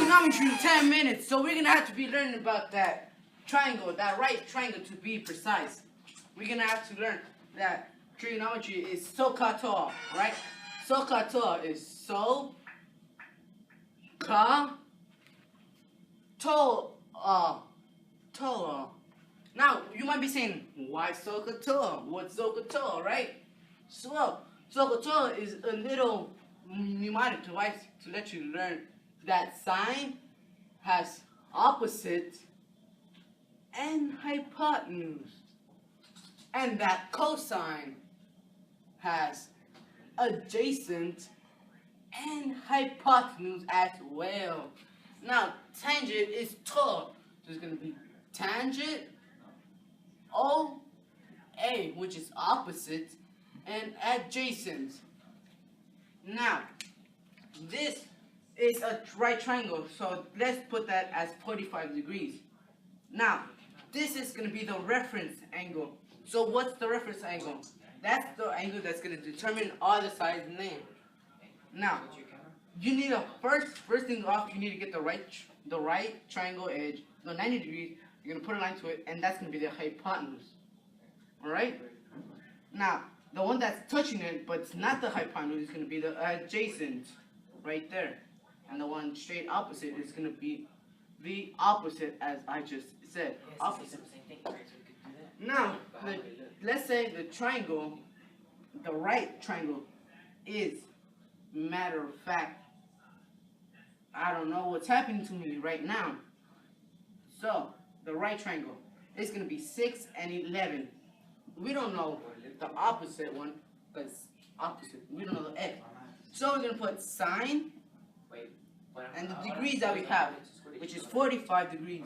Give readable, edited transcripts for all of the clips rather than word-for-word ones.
trigonometry in 10 minutes, so we're gonna have to be learning about that triangle, that right triangle to be precise. We're gonna have to learn that trigonometry is SOHCAHTOA, right? SOHCAHTOA is SOHCAHTOA. Now, you might be saying, why SOHCAHTOA? What's SOHCAHTOA, right? So, SOHCAHTOA is a little mnemonic device to let you learn that sine has opposite and hypotenuse, and that cosine has adjacent and hypotenuse as well. Now, tangent is TOA, so it's going to be tangent OA, which is opposite, and adjacent. Now, this is a right triangle, so let's put that as 45 degrees. Now, this is going to be the reference angle. So what's the reference angle? That's the angle that's going to determine all the sides and name. Now, you need a first thing off, you need to get the right triangle edge, the 90 degrees. You're going to put a line to it, and that's going to be the hypotenuse. Alright? Now, the one that's touching it, but it's not the hypotenuse, is going to be the adjacent, right there. And the one straight opposite is going to be the opposite, as I just said. Opposite. Now, let's say the triangle, the right triangle, is, matter of fact, I don't know what's happening to me right now. So, the right triangle is going to be 6 and 11. We don't know the opposite one, because opposite, we don't know the x. So we're going to put sine and the degrees that we have, which is 45 degrees.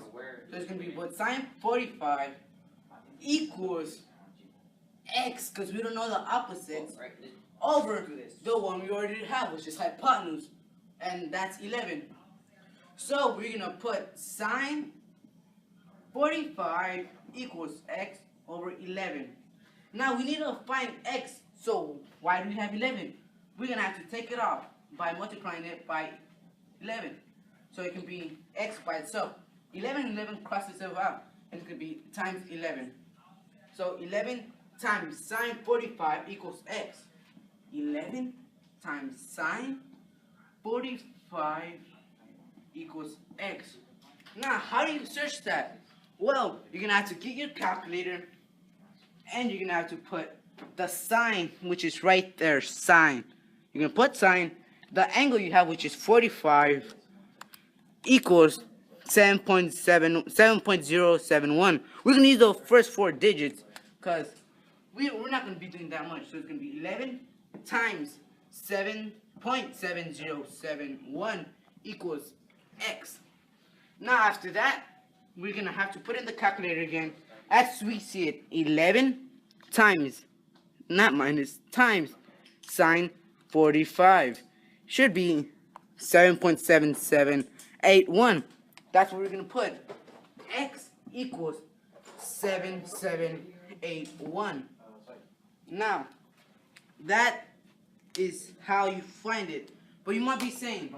So it's going to be what sine 45 equals x, because we don't know the opposites, over the one we already have, which is hypotenuse, and that's 11. So we're going to put sine 45 equals x over 11. Now we need to find x, so why do we have 11? We're going to have to take it off by multiplying it by 11. So it can be x by itself. 11 and 11 cross itself out, and it could be times 11. So 11 times sine 45 equals x. 11 times sine 45 equals x. Now, how do you search that? Well, you're going to have to get your calculator, and you're going to have to put the sine, which is right there, sine. You're going to put sine, the angle you have, which is 45, equals 7.071. We're going to use the first 4 digits, because we're not going to be doing that much. So it's going to be 11 times 7.7071 equals x. Now after that, we're going to have to put in the calculator again. As we see it, 11 times, not minus, times sine 45 should be 7.7781. That's what we're going to put. X equals 7781. Now, that is how you find it. But you might be saying,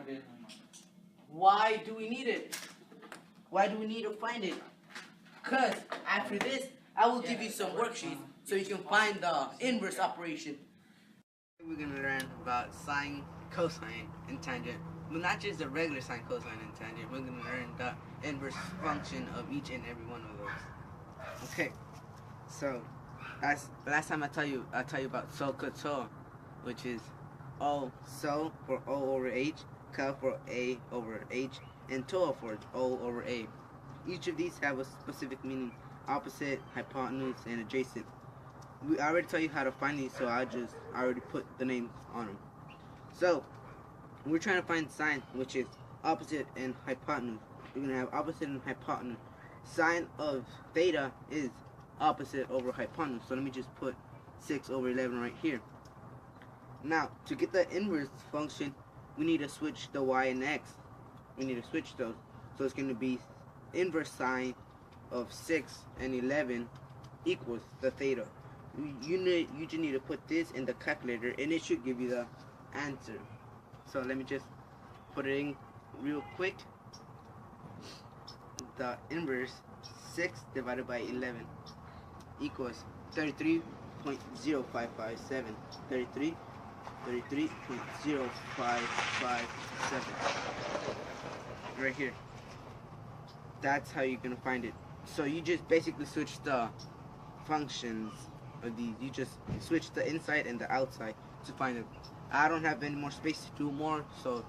why do we need it? Why do we need to find it? Because after this, I will give you some worksheets so you can find the inverse operation. We're going to learn about sine, cosine, and tangent. But not just the regular sine, cosine, and tangent. We're going to learn the inverse function of each and every one of those. Okay, so last time I tell you about SOHCAHTOA, which is so for O over H, Ka for A over H, and Toa for O over A. Each of these have a specific meaning: opposite, hypotenuse, and adjacent. I already tell you how to find these, so I already put the names on them. So we're trying to find sine, which is opposite and hypotenuse. We're gonna have opposite and hypotenuse. Sine of theta is opposite over hypotenuse. So let me just put 6 over 11 right here. Now, to get the inverse function, we need to switch the y and x. We need to switch those. So it's going to be inverse sine of 6 and 11 equals the theta. You just need to put this in the calculator, and it should give you the answer. So let me just put it in real quick. the inverse, 6 divided by 11 equals 33.0557. 33.0557. Right here. That's how you're gonna find it. So you just basically switch the functions of these. You just switch the inside and the outside to find it. I don't have any more space to do more, so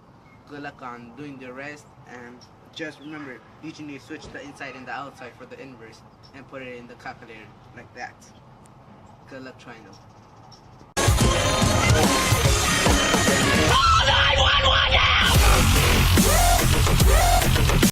good luck on doing the rest. And just remember, you just need to switch the inside and the outside for the inverse and put it in the calculator like that. Good luck trying them.